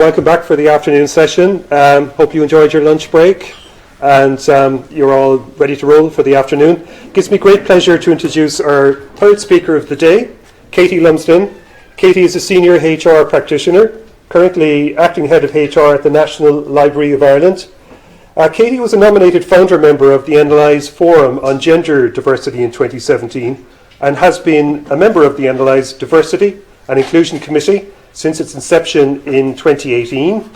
Welcome back for the afternoon session. Hope you enjoyed your lunch break and you're all ready to roll for the afternoon. It gives me great pleasure to introduce our third speaker of the day, Katy Lumsden. Katy is a senior HR practitioner, currently acting head of HR at the National Library of Ireland. Katy was a nominated founder member of the NLI's Forum on Gender Diversity in 2017 and has been a member of the NLI's Diversity and Inclusion Committee since its inception in 2018,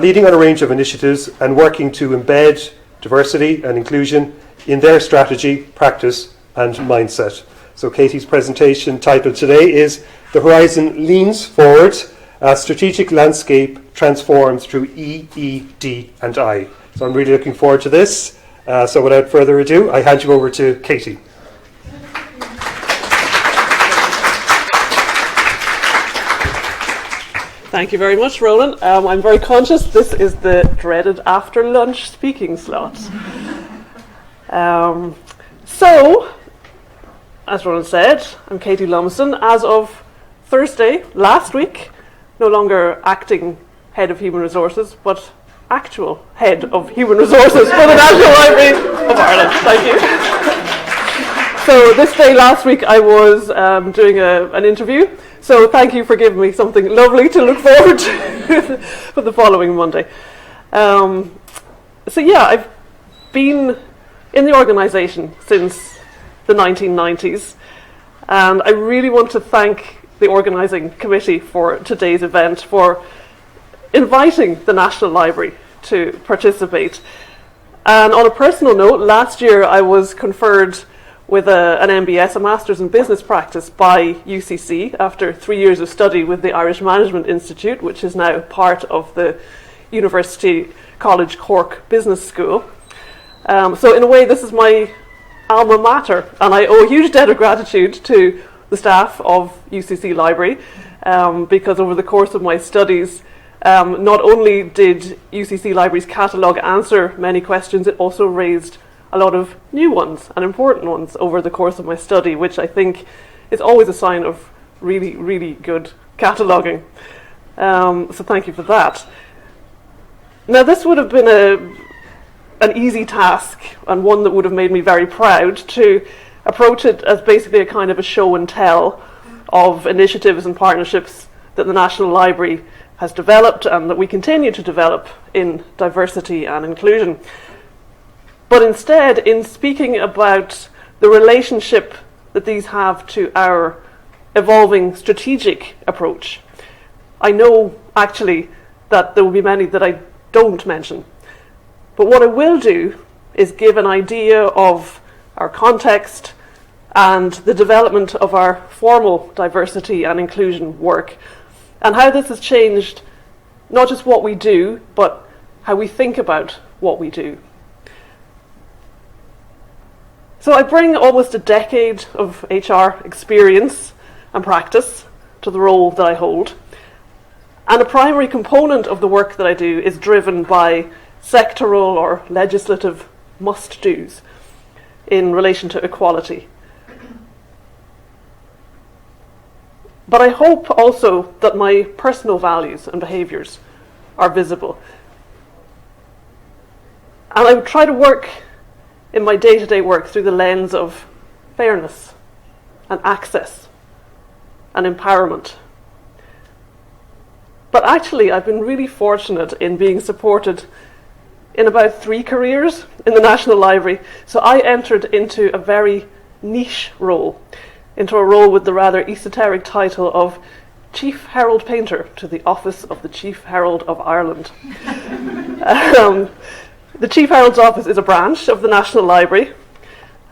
leading on a range of initiatives and working to embed diversity and inclusion in their strategy, practice and mindset. So Katy's presentation titled today is The Horizon Leans Forward, a Strategic Landscape Transformed Through E, E, D and I. So I'm really looking forward to this. So without further ado, I hand you over to Katy. Thank you very much, Roland. I'm very conscious this is the dreaded after lunch speaking slot. So, as Roland said, I'm Katy Lumsden. As of Thursday last week, no longer acting head of human resources, but actual head of human resources for the National Library of Ireland. Thank you. So this day last week I was doing an interview. So thank you for giving me something lovely to look forward to for the following Monday. So yeah, I've been in the organisation since the 1990s, and I really want to thank the organising committee for today's event for inviting the National Library to participate. And on a personal note, last year I was conferred with an MBS, a Master's in Business Practice by UCC after 3 years of study with the Irish Management Institute, which is now part of the University College Cork Business School. So in a way this is my alma mater, and I owe a huge debt of gratitude to the staff of UCC Library because over the course of my studies not only did UCC Library's catalogue answer many questions, it also raised a lot of new ones and important ones over the course of my study, which I think is always a sign of really, really good cataloguing. So thank you for that. Now this would have been an easy task and one that would have made me very proud to approach it as basically a kind of a show and tell of initiatives and partnerships that the National Library has developed and that we continue to develop in diversity and inclusion. But instead, in speaking about the relationship that these have to our evolving strategic approach, I know actually that there will be many that I don't mention. But what I will do is give an idea of our context and the development of our formal diversity and inclusion work, and how this has changed not just what we do, but how we think about what we do. So I bring almost a decade of HR experience and practice to the role that I hold. And a primary component of the work that I do is driven by sectoral or legislative must-dos in relation to equality. But I hope also that my personal values and behaviours are visible. And I would try to work in my day-to-day work through the lens of fairness and access and empowerment. But actually, I've been really fortunate in being supported in about 3 careers in the National Library. So I entered into a very niche role, into a role with the rather esoteric title of Chief Herald Painter to the Office of the Chief Herald of Ireland. The Chief Herald's Office is a branch of the National Library,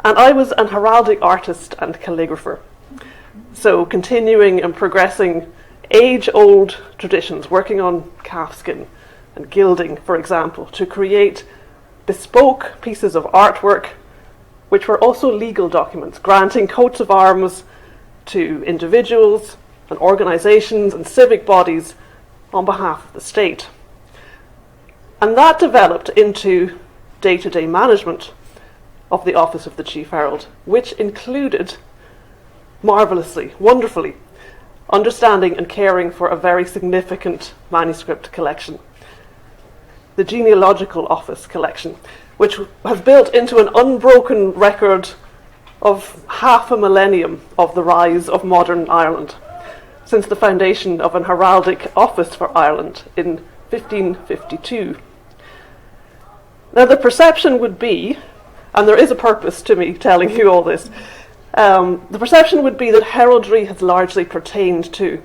and I was an heraldic artist and calligrapher. So continuing and progressing age-old traditions, working on calfskin and gilding, for example, to create bespoke pieces of artwork, which were also legal documents, granting coats of arms to individuals and organisations and civic bodies on behalf of the state. And that developed into day-to-day management of the Office of the Chief Herald, which included, marvellously, wonderfully, understanding and caring for a very significant manuscript collection, the Genealogical Office collection, which has built into an unbroken record of half a millennium of the rise of modern Ireland, since the foundation of an heraldic office for Ireland in 1552. Now, the perception would be, and there is a purpose to me telling you all this, the perception would be that heraldry has largely pertained to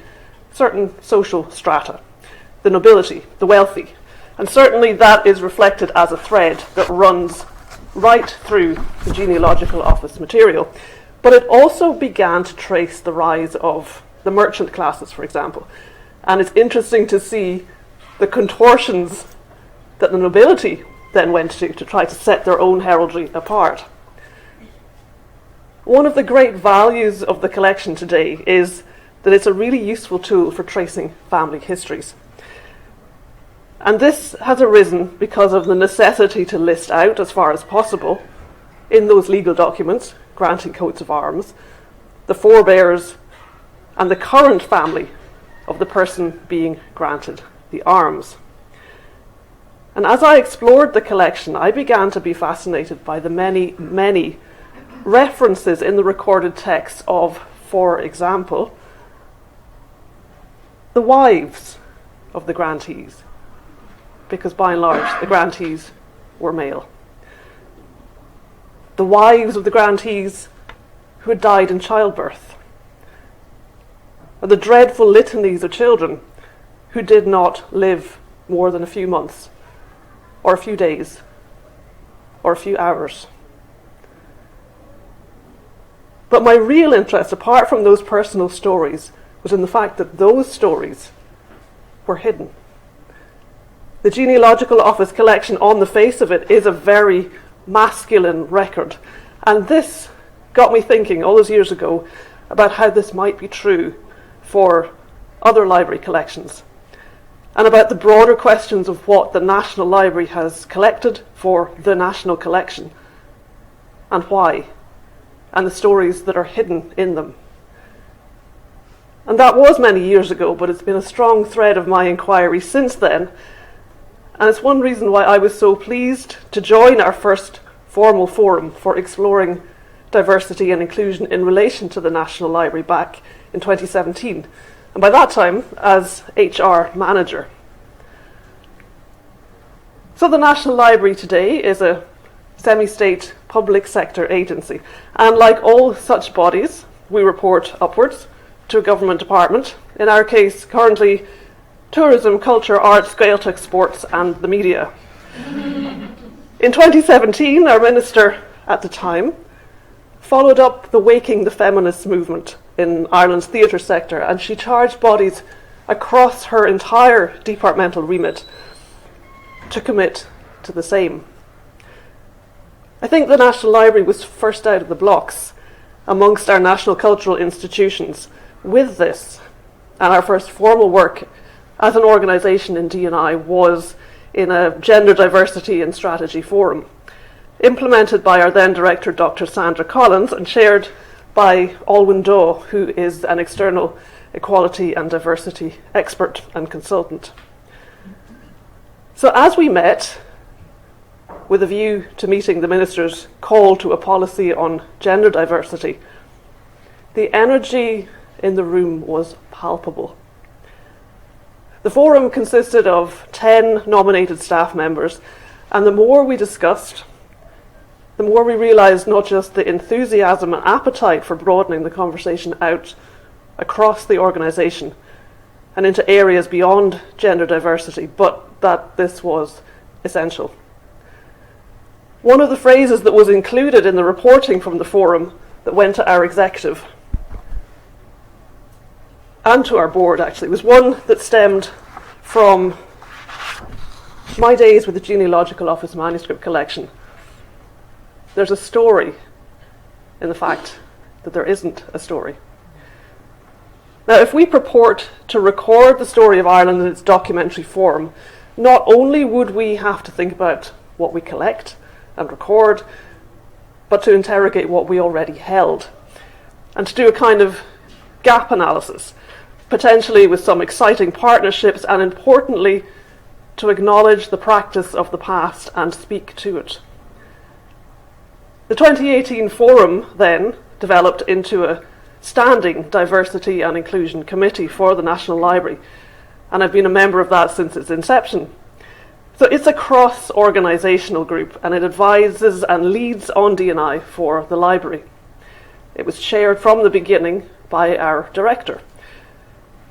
certain social strata, the nobility, the wealthy, and certainly that is reflected as a thread that runs right through the Genealogical Office material. But it also began to trace the rise of the merchant classes, for example. And it's interesting to see the contortions that the nobility then went to try to set their own heraldry apart. One of the great values of the collection today is that it's a really useful tool for tracing family histories. And this has arisen because of the necessity to list out, as far as possible, in those legal documents, granting coats of arms, the forebears and the current family of the person being granted the arms. And as I explored the collection, I began to be fascinated by the many, many references in the recorded texts of, for example, the wives of the grantees, because by and large the grantees were male. The wives of the grantees who had died in childbirth, and the dreadful litanies of children who did not live more than a few months, or a few days, or a few hours. But my real interest, apart from those personal stories, was in the fact that those stories were hidden. The Genealogical Office collection, on the face of it, is a very masculine record. And this got me thinking all those years ago about how this might be true for other library collections, and about the broader questions of what the National Library has collected for the National Collection, and why, and the stories that are hidden in them. And that was many years ago, but it's been a strong thread of my inquiry since then. And it's one reason why I was so pleased to join our first formal forum for exploring diversity and inclusion in relation to the National Library back in 2017, and by that time as HR manager. So the National Library today is a semi-state public sector agency, and like all such bodies, we report upwards to a government department, in our case currently tourism, culture, arts, Gaeltacht, sports and the media. In 2017, our minister at the time followed up the Waking the Feminist movement in Ireland's theatre sector, and she charged bodies across her entire departmental remit to commit to the same. I think the National Library was first out of the blocks amongst our national cultural institutions with this, and our first formal work as an organisation in D&I was in a gender diversity and strategy forum, implemented by our then director, Dr. Sandra Collins, and chaired by Alwyn Daw, who is an external equality and diversity expert and consultant. So as we met, with a view to meeting the Minister's call to a policy on gender diversity, the energy in the room was palpable. The forum consisted of 10 nominated staff members, and the more we discussed, the more we realised not just the enthusiasm and appetite for broadening the conversation out across the organisation and into areas beyond gender diversity, but that this was essential. One of the phrases that was included in the reporting from the forum that went to our executive and to our board actually was one that stemmed from my days with the Genealogical Office manuscript collection. There's a story in the fact that there isn't a story. Now, if we purport to record the story of Ireland in its documentary form, not only would we have to think about what we collect and record, but to interrogate what we already held, and to do a kind of gap analysis potentially with some exciting partnerships, and importantly, to acknowledge the practice of the past and speak to it. The 2018 forum then developed into a standing diversity and inclusion committee for the National Library, and I've been a member of that since its inception. So it's a cross-organisational group, and it advises and leads on D&I for the library. It was chaired from the beginning by our director,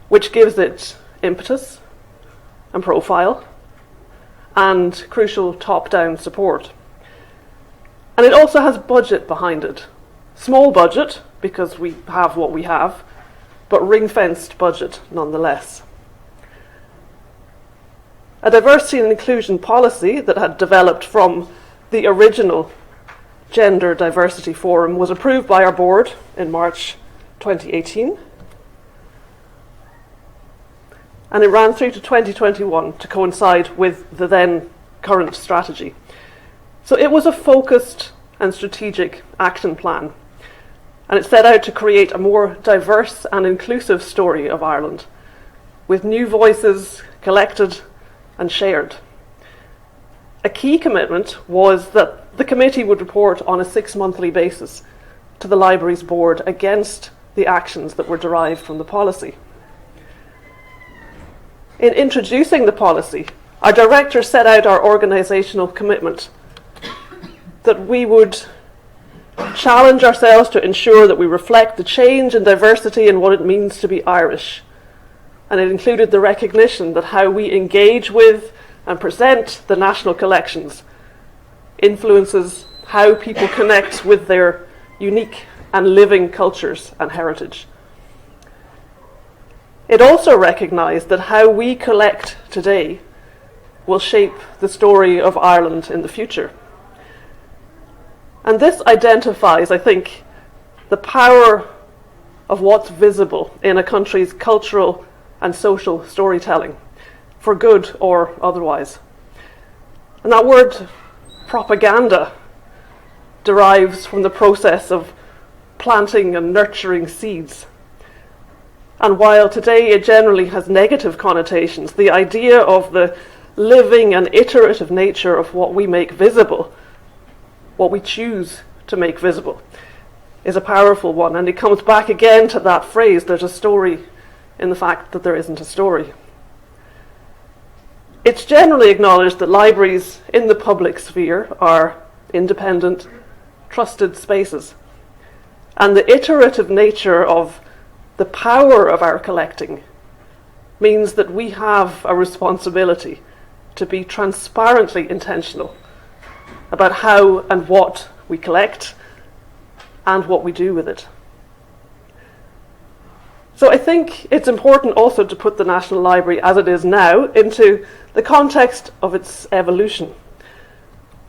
which gives it impetus and profile and crucial top-down support. And it also has budget behind it. Small budget, because we have what we have, but ring-fenced budget nonetheless. A diversity and inclusion policy that had developed from the original Gender Diversity Forum was approved by our board in March 2018. And it ran through to 2021 to coincide with the then current strategy. So it was a focused and strategic action plan, and it set out to create a more diverse and inclusive story of Ireland, with new voices collected and shared. A key commitment was that the committee would report on a 6-monthly basis to the library's board against the actions that were derived from the policy. In introducing the policy, our director set out our organisational commitment that we would challenge ourselves to ensure that we reflect the change and diversity in what it means to be Irish. And it included the recognition that how we engage with and present the national collections influences how people connect with their unique and living cultures and heritage. It also recognised that how we collect today will shape the story of Ireland in the future. And this identifies, I think, the power of what's visible in a country's cultural and social storytelling, for good or otherwise. And that word propaganda derives from the process of planting and nurturing seeds. And while today it generally has negative connotations, the idea of the living and iterative nature of what we make visible, what we choose to make visible, is a powerful one. And it comes back again to that phrase, there's a story in the fact that there isn't a story. It's generally acknowledged that libraries in the public sphere are independent, trusted spaces. And the iterative nature of the power of our collecting means that we have a responsibility to be transparently intentional about how and what we collect and what we do with it. So I think it's important also to put the National Library as it is now into the context of its evolution.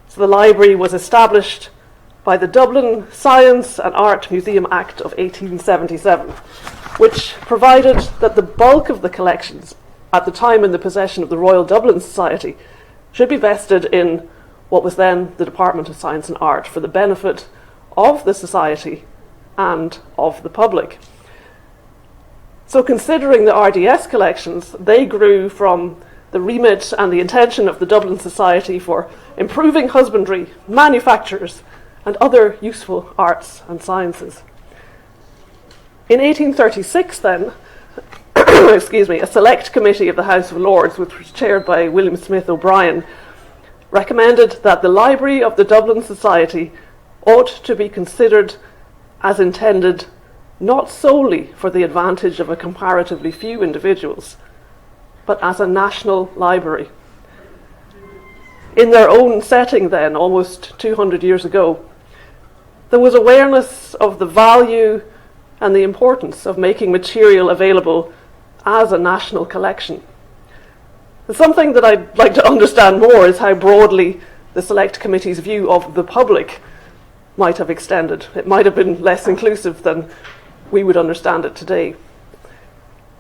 So the library was established by the Dublin Science and Art Museum Act of 1877, which provided that the bulk of the collections at the time in the possession of the Royal Dublin Society should be vested in what was then the Department of Science and Art for the benefit of the Society and of the public. So considering the RDS collections, they grew from the remit and the intention of the Dublin Society for improving husbandry, manufactures, and other useful arts and sciences. In 1836 then, a select committee of the House of Lords, which was chaired by William Smith O'Brien, recommended that the Library of the Dublin Society ought to be considered as intended not solely for the advantage of a comparatively few individuals, but as a national library. In their own setting then, almost 200 years ago, there was awareness of the value and the importance of making material available as a national collection. Something that I'd like to understand more is how broadly the Select Committee's view of the public might have extended. It might have been less inclusive than we would understand it today.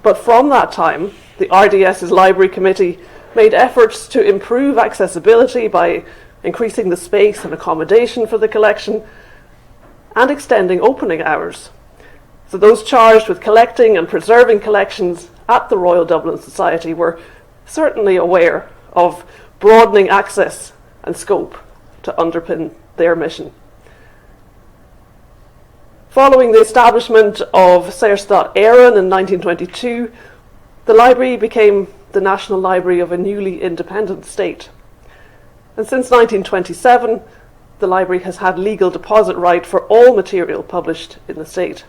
But from that time, the RDS's Library Committee made efforts to improve accessibility by increasing the space and accommodation for the collection and extending opening hours. So those charged with collecting and preserving collections at the Royal Dublin Society were certainly aware of broadening access and scope to underpin their mission. Following the establishment of Saorstát Éireann in 1922, the library became the National Library of a newly independent state. And since 1927, the library has had legal deposit right for all material published in the state.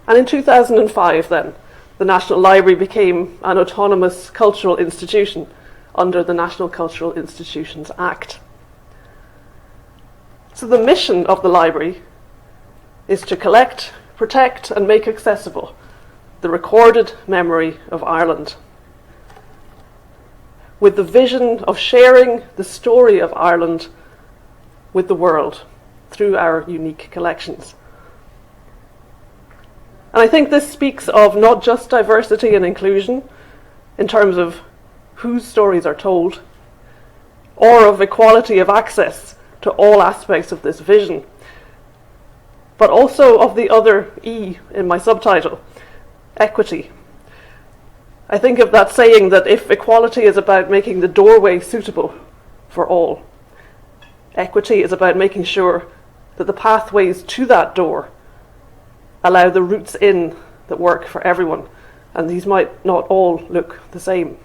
And in 2005 then, the National Library became an autonomous cultural institution under the National Cultural Institutions Act. So the mission of the library is to collect, protect and make accessible the recorded memory of Ireland, with the vision of sharing the story of Ireland with the world through our unique collections. And I think this speaks of not just diversity and inclusion in terms of whose stories are told, or of equality of access to all aspects of this vision, but also of the other E in my subtitle, equity. I think of that saying that if equality is about making the doorway suitable for all, equity is about making sure that the pathways to that door allow the routes in that work for everyone, and these might not all look the same.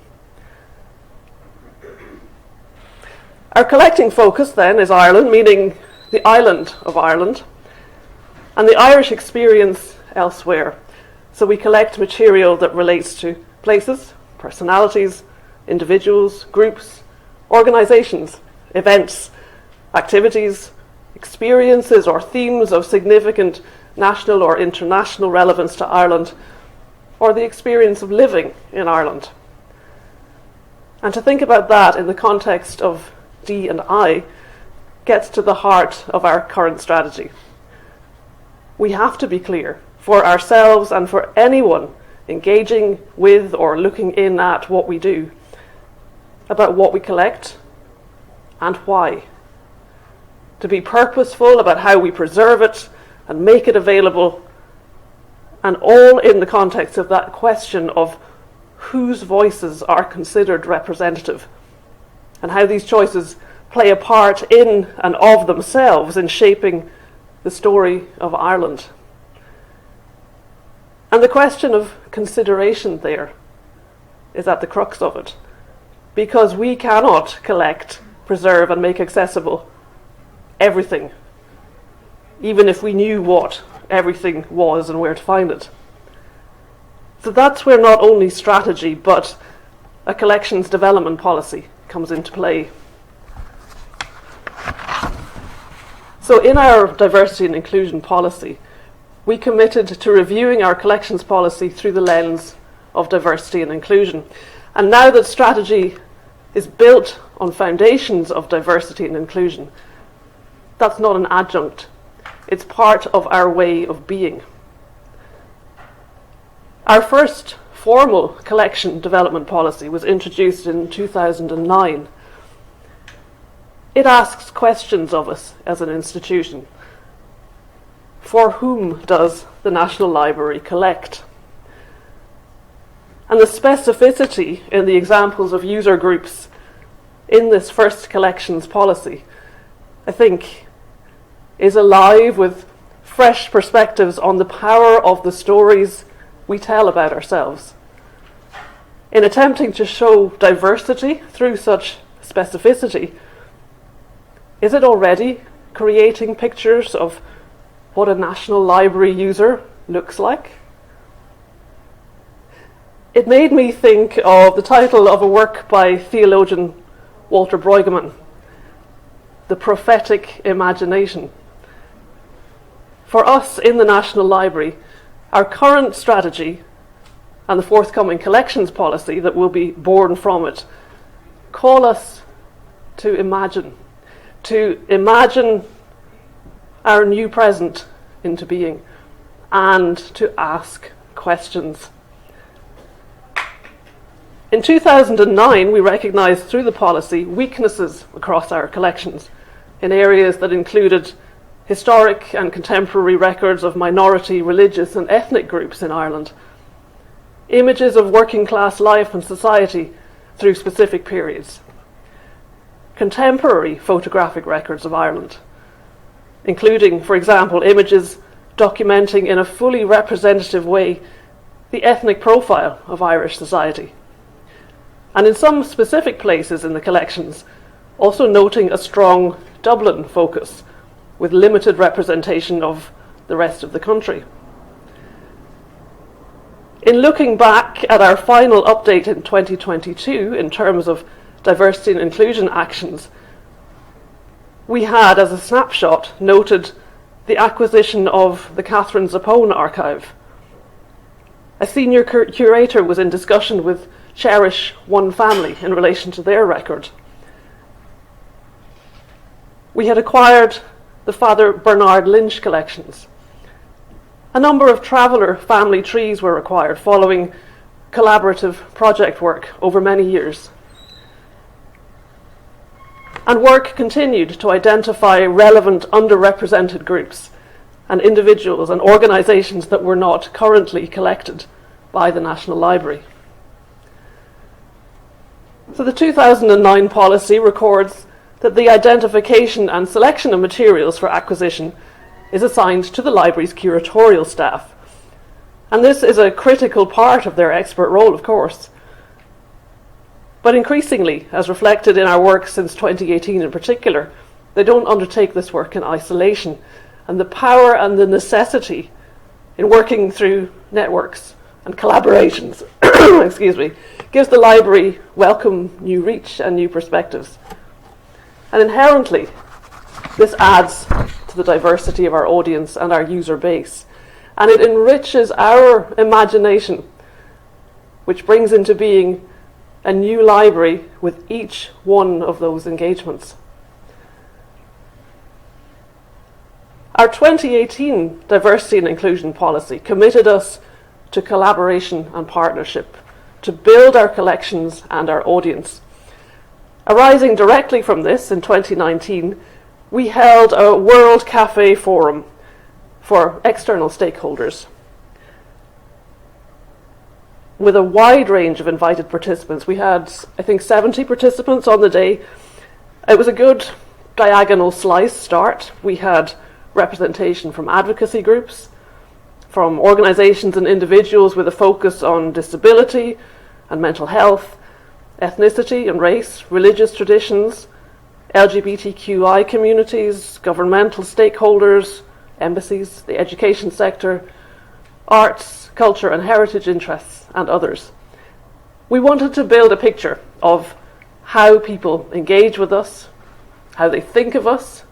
Our collecting focus then is Ireland, meaning the island of Ireland, and the Irish experience elsewhere. So we collect material that relates to places, personalities, individuals, groups, organisations, events, activities, experiences or themes of significant national or international relevance to Ireland, or the experience of living in Ireland. And to think about that in the context of D&I gets to the heart of our current strategy. We have to be clear for ourselves and for anyone engaging with or looking in at what we do about what we collect and why. To be purposeful about how we preserve it and make it available, and all in the context of that question of whose voices are considered representative and how these choices play a part in and of themselves in shaping the story of Ireland. And the question of consideration there is at the crux of it, because we cannot collect, preserve and make accessible everything, even if we knew what everything was and where to find it. So that's where not only strategy but a collections development policy comes into play. So in our diversity and inclusion policy, we committed to reviewing our collections policy through the lens of diversity and inclusion. And now that strategy is built on foundations of diversity and inclusion, that's not an adjunct. It's part of our way of being. Our first formal collection development policy was introduced in 2009. It asks questions of us as an institution. For whom does the National Library collect? And the specificity in the examples of user groups in this first collections policy, I think, is alive with fresh perspectives on the power of the stories we tell about ourselves. In attempting to show diversity through such specificity, is it already creating pictures of what a National Library user looks like? It made me think of the title of a work by theologian Walter Brueggemann, The Prophetic Imagination. For us in the National Library, our current strategy and the forthcoming collections policy that will be born from it call us to imagine our new present into being and to ask questions. In 2009, we recognised through the policy weaknesses across our collections in areas that included historic and contemporary records of minority, religious and ethnic groups in Ireland, images of working class life and society through specific periods, contemporary photographic records of Ireland, including, for example, images documenting in a fully representative way the ethnic profile of Irish society, and in some specific places in the collections, also noting a strong Dublin focus with limited representation of the rest of the country. In looking back at our final update in 2022 in terms of diversity and inclusion actions, we had, as a snapshot, noted the acquisition of the Catherine Zappone archive. A senior curator was in discussion with Cherish One Family in relation to their record. We had acquired the Father Bernard Lynch collections. A number of traveller family trees were acquired following collaborative project work over many years. And work continued to identify relevant underrepresented groups and individuals and organisations that were not currently collected by the National Library. So the 2009 policy records that the identification and selection of materials for acquisition is assigned to the library's curatorial staff. And this is a critical part of their expert role, of course. But increasingly, as reflected in our work since 2018 in particular, they don't undertake this work in isolation. And the power and the necessity in working through networks and collaborations gives the library welcome new reach and new perspectives. And inherently, this adds to the diversity of our audience and our user base. And it enriches our imagination, which brings into being a new library with each one of those engagements. Our 2018 diversity and inclusion policy committed us to collaboration and partnership to build our collections and our audience. Arising directly from this, in 2019, we held a World Cafe Forum for external stakeholders with a wide range of invited participants. We had, I think, 70 participants on the day. It was a good diagonal slice start. We had representation from advocacy groups, from organisations and individuals with a focus on disability and mental health, ethnicity and race, religious traditions, LGBTQI communities, governmental stakeholders, embassies, the education sector, arts, culture and heritage interests, and others. We wanted to build a picture of how people engage with us, how they think of us.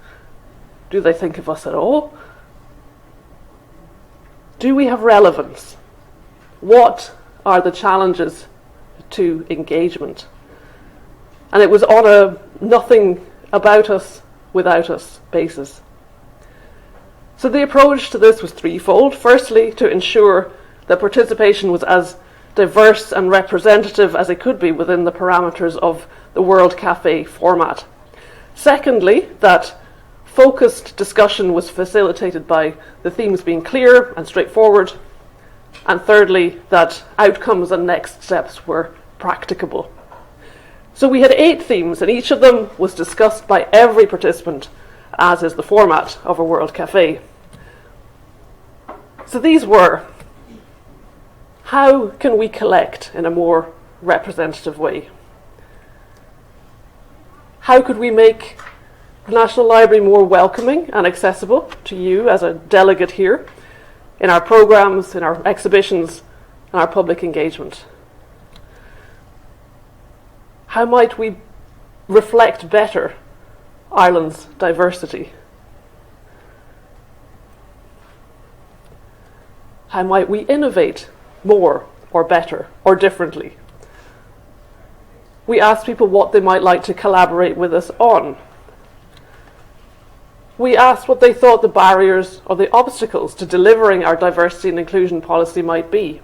Do they think of us at all? Do we have relevance? What are the challenges to engagement? And it was on a nothing about us, without us basis. So the approach to this was threefold. Firstly, to ensure that participation was as diverse and representative as it could be within the parameters of the World Cafe format. Secondly, that focused discussion was facilitated by the themes being clear and straightforward. And thirdly, that outcomes and next steps were practicable. So we had 8 themes, and each of them was discussed by every participant, as is the format of a World Cafe. So these were: how can we collect in a more representative way? How could we make the National Library more welcoming and accessible to you as a delegate here, in our programmes, in our exhibitions, and our public engagement? How might we reflect better Ireland's diversity? How might we innovate more or better or differently? We asked people what they might like to collaborate with us on. We asked what they thought the barriers or the obstacles to delivering our diversity and inclusion policy might be.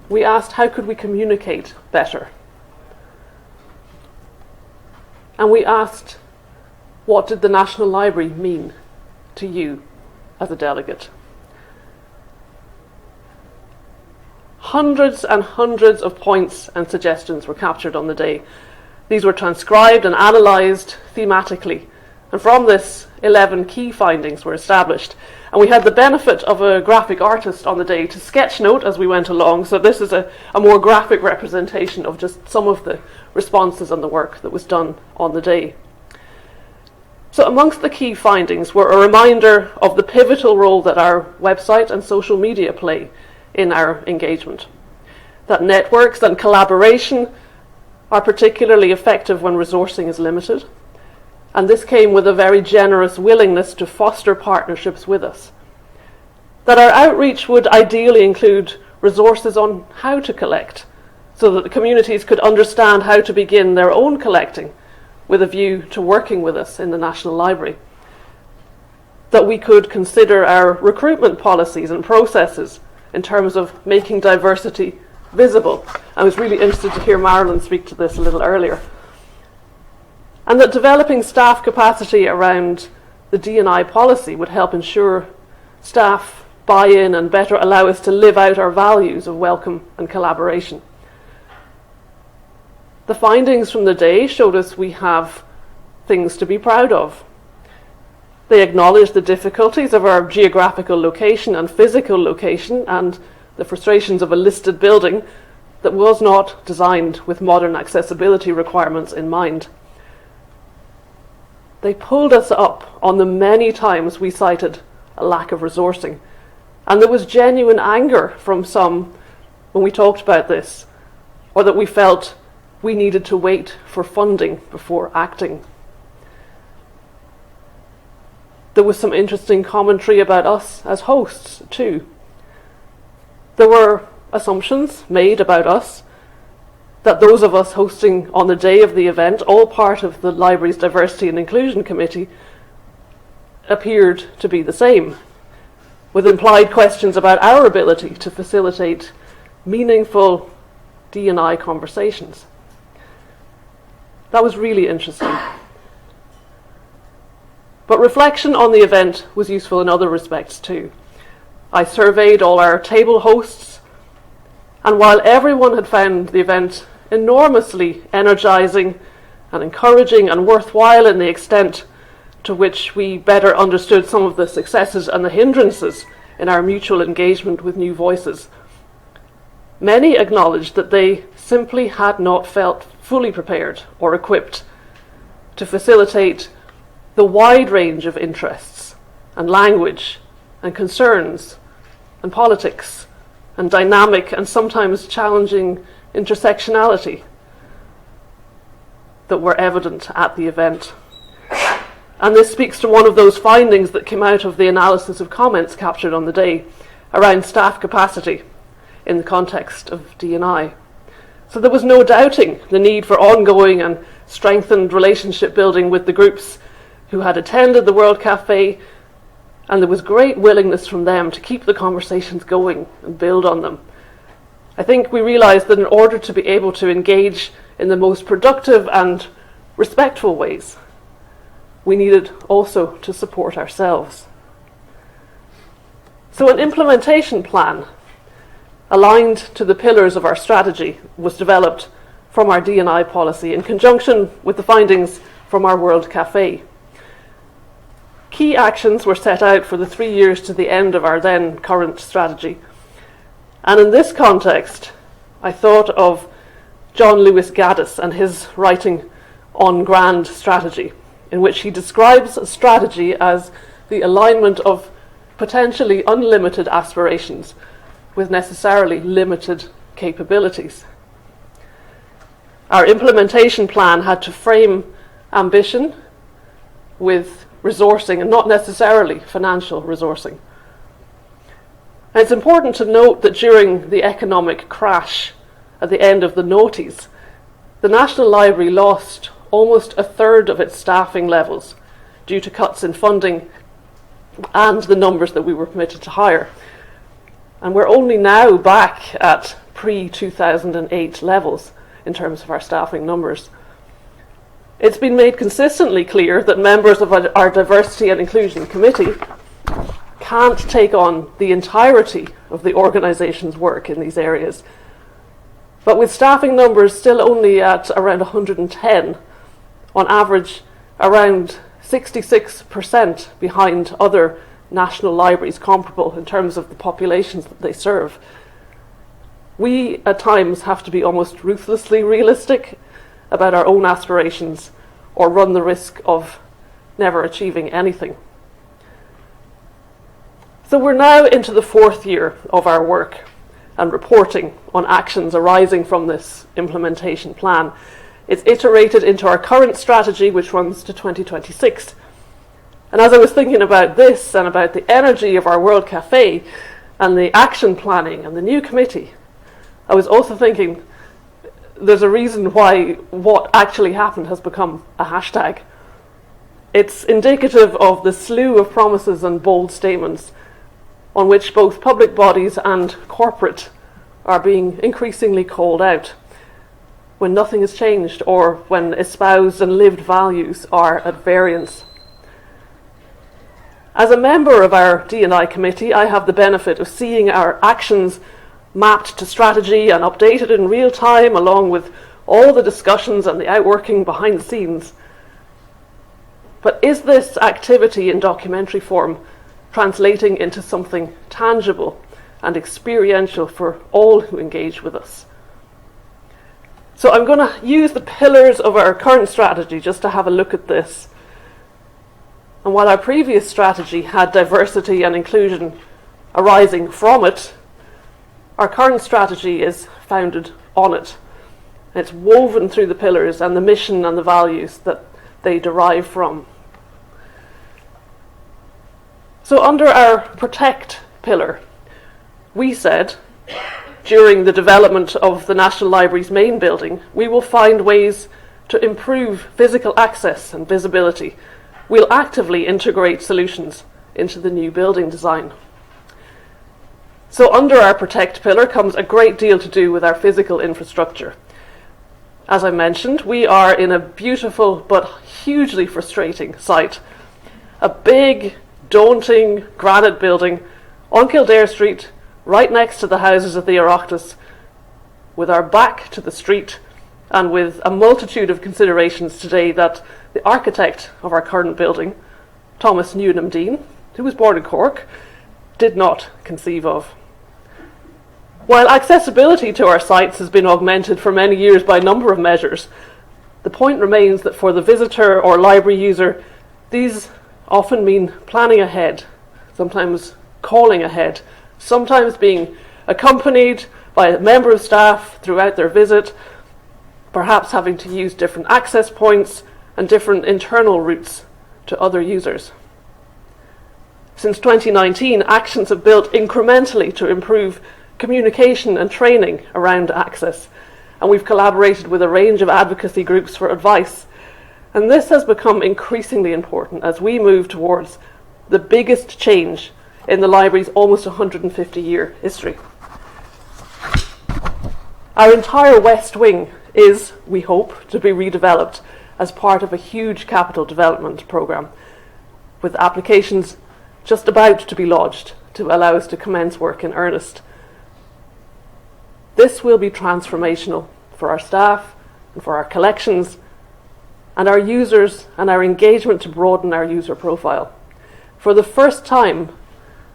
We asked how could we communicate better. And we asked what did the National Library mean to you as a delegate? Hundreds and hundreds of points and suggestions were captured on the day. These were transcribed and analysed thematically, and from this 11 key findings were established. And we had the benefit of a graphic artist on the day to sketch note as we went along, so this is a more graphic representation of just some of the responses and the work that was done on the day. So amongst the key findings were a reminder of the pivotal role that our website and social media play in our engagement. That networks and collaboration are particularly effective when resourcing is limited. And this came with a very generous willingness to foster partnerships with us. That our outreach would ideally include resources on how to collect, so that the communities could understand how to begin their own collecting with a view to working with us in the National Library. That we could consider our recruitment policies and processes in terms of making diversity visible. I was really interested to hear Marilyn speak to this a little earlier. And that developing staff capacity around the D&I policy would help ensure staff buy-in and better allow us to live out our values of welcome and collaboration. The findings from the day showed us we have things to be proud of. They acknowledge the difficulties of our geographical location and physical location and the frustrations of a listed building that was not designed with modern accessibility requirements in mind. They pulled us up on the many times we cited a lack of resourcing. And there was genuine anger from some when we talked about this, or that we felt we needed to wait for funding before acting. There was some interesting commentary about us as hosts too. There were assumptions made about us that those of us hosting on the day of the event, all part of the library's Diversity and Inclusion Committee, appeared to be the same, with implied questions about our ability to facilitate meaningful D&I conversations. That was really interesting. But reflection on the event was useful in other respects too. I surveyed all our table hosts, and while everyone had found the event enormously energising and encouraging and worthwhile in the extent to which we better understood some of the successes and the hindrances in our mutual engagement with new voices, many acknowledged that they simply had not felt fully prepared or equipped to facilitate the wide range of interests and language and concerns and politics and dynamic and sometimes challenging intersectionality that were evident at the event. And this speaks to one of those findings that came out of the analysis of comments captured on the day around staff capacity in the context of D&I. So there was no doubting the need for ongoing and strengthened relationship building with the groups who had attended the World Café, and there was great willingness from them to keep the conversations going and build on them. I think we realised that in order to be able to engage in the most productive and respectful ways, we needed also to support ourselves. So an implementation plan aligned to the pillars of our strategy was developed from our D&I policy in conjunction with the findings from our World Café. Key actions were set out for the 3 years to the end of our then current strategy. And in this context, I thought of John Lewis Gaddis and his writing on Grand Strategy, in which he describes a strategy as the alignment of potentially unlimited aspirations with necessarily limited capabilities. Our implementation plan had to frame ambition with resourcing and not necessarily financial resourcing. And it's important to note that during the economic crash at the end of the noughties, the National Library lost almost a third of its staffing levels due to cuts in funding and the numbers that we were permitted to hire. And we're only now back at pre-2008 levels in terms of our staffing numbers. It's been made consistently clear that members of our Diversity and Inclusion Committee can't take on the entirety of the organisation's work in these areas. But with staffing numbers still only at around 110, on average around 66% behind other national libraries comparable in terms of the populations that they serve, we at times have to be almost ruthlessly realistic about our own aspirations or run the risk of never achieving anything. So we're now into the 4th year of our work and reporting on actions arising from this implementation plan. It's iterated into our current strategy, which runs to 2026. And as I was thinking about this and about the energy of our World Café and the action planning and the new committee, I was also thinking there's a reason why what actually happened has become a hashtag. It's indicative of the slew of promises and bold statements on which both public bodies and corporate are being increasingly called out when nothing has changed or when espoused and lived values are at variance. As a member of our D&I committee, I have the benefit of seeing our actions mapped to strategy and updated in real time, along with all the discussions and the outworking behind the scenes. But is this activity in documentary form translating into something tangible and experiential for all who engage with us? So I'm going to use the pillars of our current strategy just to have a look at this. And while our previous strategy had diversity and inclusion arising from it, our current strategy is founded on it. It's woven through the pillars and the mission and the values that they derive from. So under our Protect pillar, we said, during the development of the National Library's main building, we will find ways to improve physical access and visibility. We'll actively integrate solutions into the new building design. So under our Protect pillar comes a great deal to do with our physical infrastructure. As I mentioned, we are in a beautiful but hugely frustrating site. A big, daunting granite building on Kildare Street, right next to the houses of the Oireachtas, with our back to the street and with a multitude of considerations today that the architect of our current building, Thomas Newnham Dean, who was born in Cork, did not conceive of. While accessibility to our sites has been augmented for many years by a number of measures, the point remains that for the visitor or library user, these often mean planning ahead, sometimes calling ahead, sometimes being accompanied by a member of staff throughout their visit, perhaps having to use different access points and different internal routes to other users. Since 2019, actions have built incrementally to improve communication and training around access, and we've collaborated with a range of advocacy groups for advice. And this has become increasingly important as we move towards the biggest change in the library's almost 150-year history. Our entire West Wing is, we hope, to be redeveloped as part of a huge capital development programme, with applications just about to be lodged to allow us to commence work in earnest. This will be transformational for our staff and for our collections and our users and our engagement to broaden our user profile. For the first time,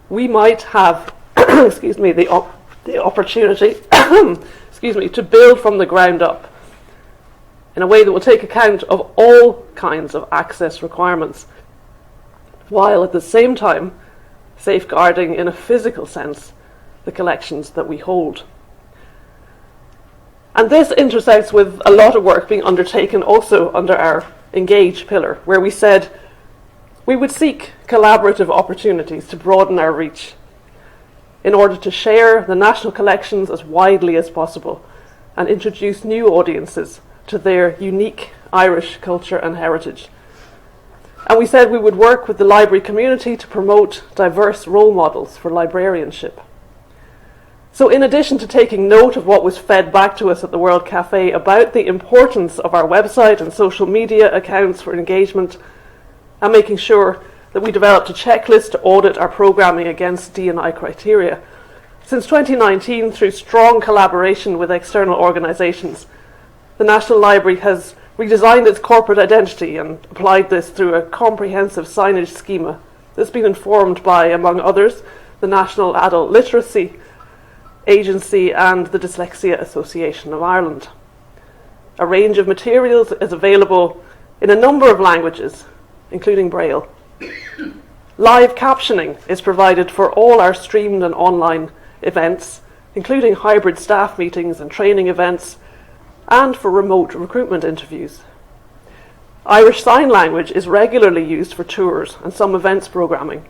we might have the opportunity to build from the ground up in a way that will take account of all kinds of access requirements, while at the same time safeguarding in a physical sense the collections that we hold. And this intersects with a lot of work being undertaken also under our Engage pillar, where we said we would seek collaborative opportunities to broaden our reach in order to share the national collections as widely as possible and introduce new audiences to their unique Irish culture and heritage. And we said we would work with the library community to promote diverse role models for librarianship. So in addition to taking note of what was fed back to us at the World Cafe about the importance of our website and social media accounts for engagement, and making sure that we developed a checklist to audit our programming against D&I criteria, since 2019, through strong collaboration with external organisations, the National Library has redesigned its corporate identity and applied this through a comprehensive signage schema that's been informed by, among others, the National Adult Literacy Agency and the Dyslexia Association of Ireland. A range of materials is available in a number of languages, including Braille. Live captioning is provided for all our streamed and online events, including hybrid staff meetings and training events, and for remote recruitment interviews. Irish Sign Language is regularly used for tours and some events programming.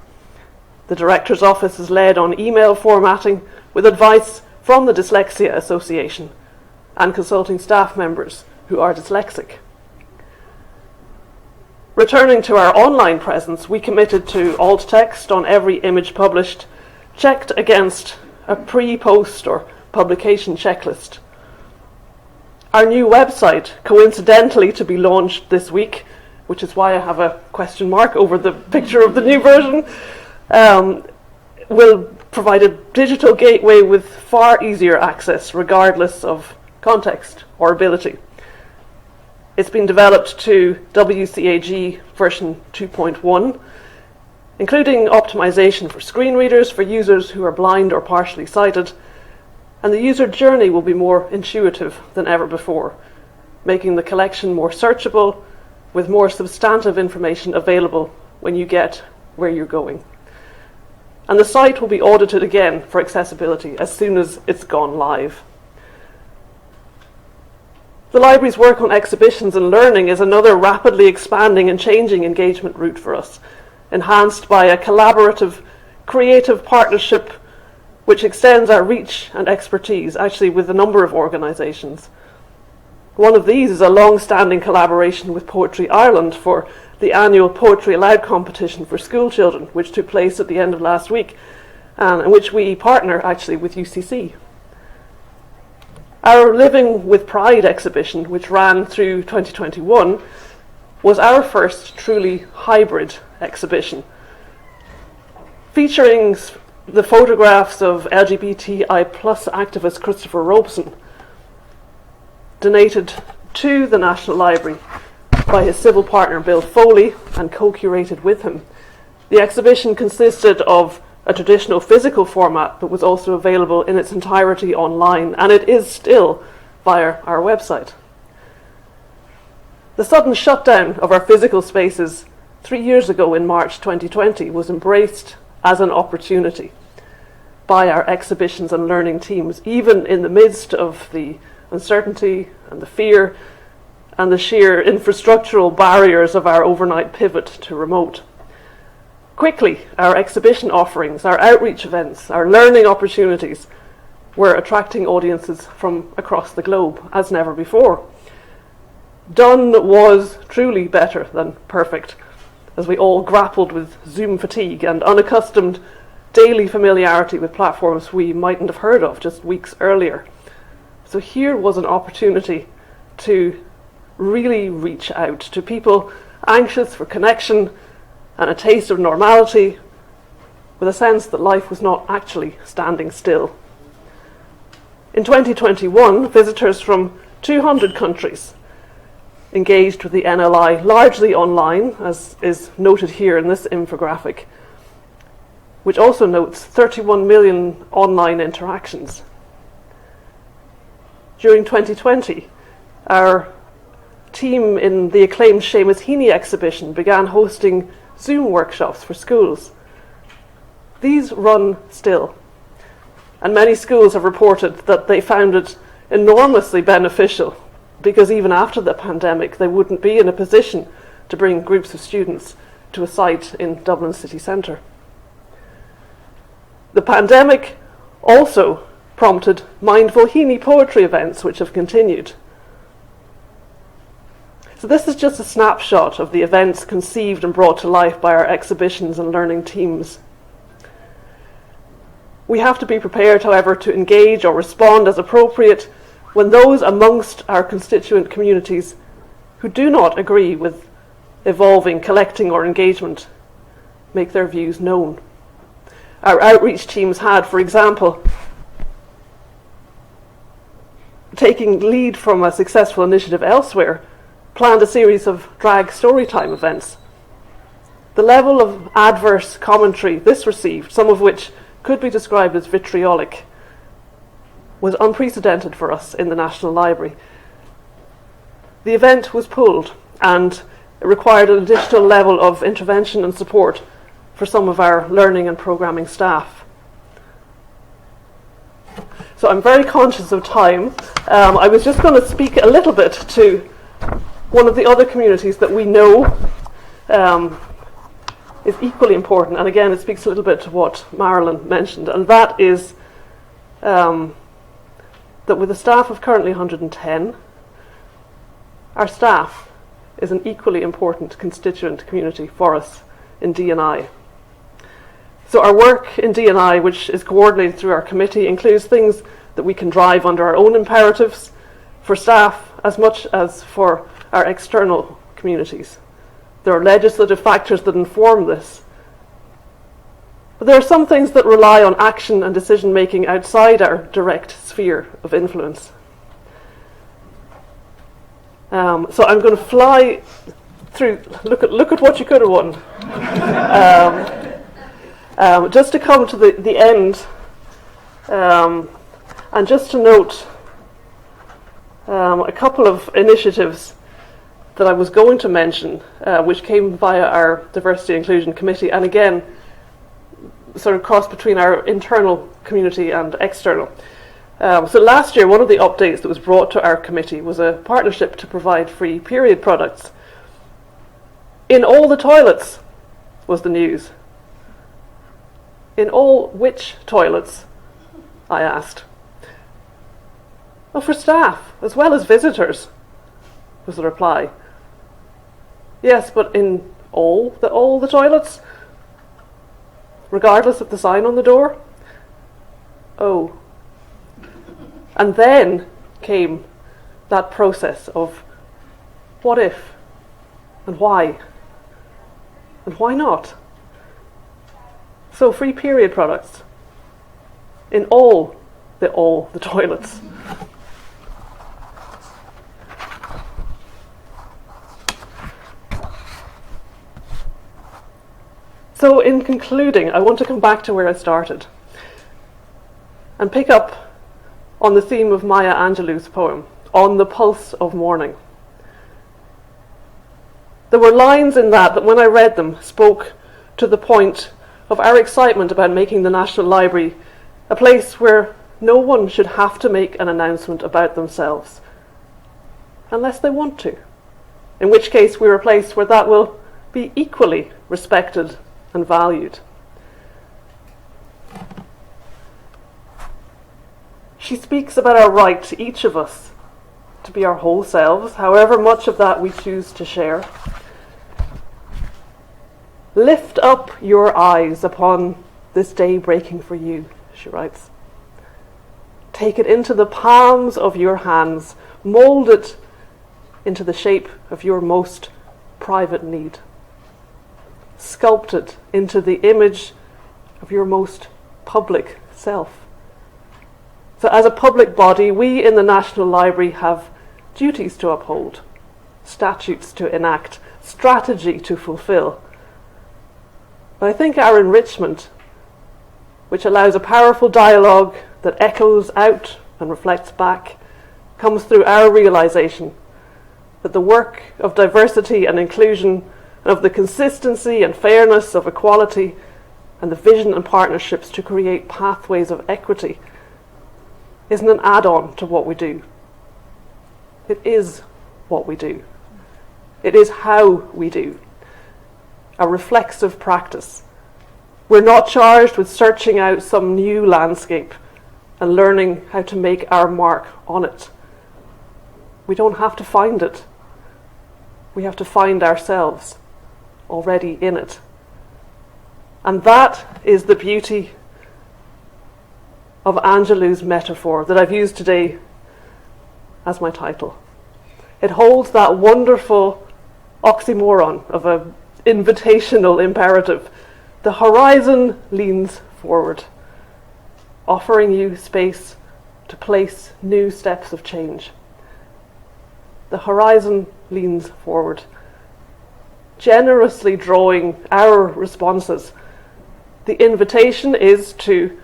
The Director's Office is led on email formatting with advice from the Dyslexia Association and consulting staff members who are dyslexic. Returning to our online presence, we committed to alt text on every image published, checked against a pre-post or publication checklist. Our new website, coincidentally to be launched this week, which is why I have a question mark over the picture of the new version, will provide a digital gateway with far easier access regardless of context or ability. It's been developed to WCAG version 2.1, including optimization for screen readers for users who are blind or partially sighted, and the user journey will be more intuitive than ever before, making the collection more searchable with more substantive information available when you get where you're going. And the site will be audited again for accessibility as soon as it's gone live. The library's work on exhibitions and learning is another rapidly expanding and changing engagement route for us, enhanced by a collaborative, creative partnership which extends our reach and expertise, actually with a number of organisations. One of these is a long-standing collaboration with Poetry Ireland for the annual Poetry Aloud competition for school children, which took place at the end of last week, and in which we partner actually with UCC. Our Living with Pride exhibition, which ran through 2021, was our first truly hybrid exhibition, featuring the photographs of LGBTI+ activist Christopher Robeson, donated to the National Library by his civil partner Bill Foley and co-curated with him. The exhibition consisted of a traditional physical format but was also available in its entirety online, and it is still via our website. The sudden shutdown of our physical spaces 3 years ago in March 2020 was embraced as an opportunity by our exhibitions and learning teams, even in the midst of the uncertainty and the fear and the sheer infrastructural barriers of our overnight pivot to remote. Quickly, our exhibition offerings, our outreach events, our learning opportunities were attracting audiences from across the globe as never before. Done was truly better than perfect, as we all grappled with Zoom fatigue and unaccustomed daily familiarity with platforms we mightn't have heard of just weeks earlier. So here was an opportunity to really reach out to people anxious for connection and a taste of normality, with a sense that life was not actually standing still. In 2021, visitors from 200 countries engaged with the NLI, largely online, as is noted here in this infographic, which also notes 31 million online interactions. During 2020, our team in the acclaimed Seamus Heaney exhibition began hosting Zoom workshops for schools. These run still, and many schools have reported that they found it enormously beneficial, because even after the pandemic they wouldn't be in a position to bring groups of students to a site in Dublin city centre. The pandemic also prompted Mindful Heaney poetry events, which have continued. So this is just a snapshot of the events conceived and brought to life by our exhibitions and learning teams. We have to be prepared, however, to engage or respond as appropriate when those amongst our constituent communities who do not agree with evolving collecting or engagement make their views known. Our outreach teams had, for example, taking lead from a successful initiative elsewhere, planned a series of drag storytime events. The level of adverse commentary this received, some of which could be described as vitriolic, was unprecedented for us in the National Library. The event was pulled, and it required an additional level of intervention and support for some of our learning and programming staff. So I'm very conscious of time. I was just going to speak a little bit to one of the other communities that we know is equally important, and again it speaks a little bit to what Marilyn mentioned, and that is that with a staff of currently 110, our staff is an equally important constituent community for us in D&I. So our work in D&I, which is coordinated through our committee, includes things that we can drive under our own imperatives for staff as much as for our external communities. There are legislative factors that inform this. But there are some things that rely on action and decision making outside our direct sphere of influence. So I'm going to fly through, look at what you could have won. Just to come to the end, and just to note a couple of initiatives that I was going to mention, which came via our Diversity and Inclusion Committee, and again, sort of cross between our internal community and external. So last year, one of the updates that was brought to our committee was a partnership to provide free period products. In all the toilets was the news. In all which toilets? I asked. Well, for staff, as well as visitors, was the reply. Yes, but in all the toilets? Regardless of the sign on the door? Oh. And then came that process of what if, and why, and why not? So free period products in all the toilets. So in concluding, I want to come back to where I started and pick up on the theme of Maya Angelou's poem, On the Pulse of Morning. There were lines in that when I read them spoke to the point of our excitement about making the National Library a place where no one should have to make an announcement about themselves, unless they want to, in which case we're a place where that will be equally respected and valued. She speaks about our right, each of us, to be our whole selves, however much of that we choose to share. Lift up your eyes upon this day breaking for you, she writes. Take it into the palms of your hands, mold it into the shape of your most private need. Sculpt it into the image of your most public self. So as a public body, we in the National Library have duties to uphold, statutes to enact, strategy to fulfill. But I think our enrichment, which allows a powerful dialogue that echoes out and reflects back, comes through our realization that the work of diversity and inclusion, and of the consistency and fairness of equality, and the vision and partnerships to create pathways of equity isn't an add-on to what we do. It is what we do. It is how we do. A reflexive practice. We're not charged with searching out some new landscape and learning how to make our mark on it. We don't have to find it. We have to find ourselves already in it. And that is the beauty of Angelou's metaphor that I've used today as my title. It holds that wonderful oxymoron of an invitational imperative. The horizon leans forward, offering you space to place new steps of change. The horizon leans forward, generously drawing our responses. The invitation is to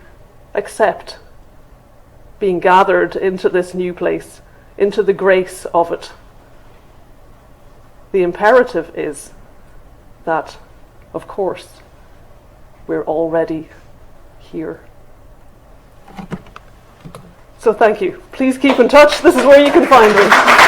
accept being gathered into this new place, into the grace of it. The imperative is that, of course, we're already here. So thank you. Please keep in touch. This is where you can find me.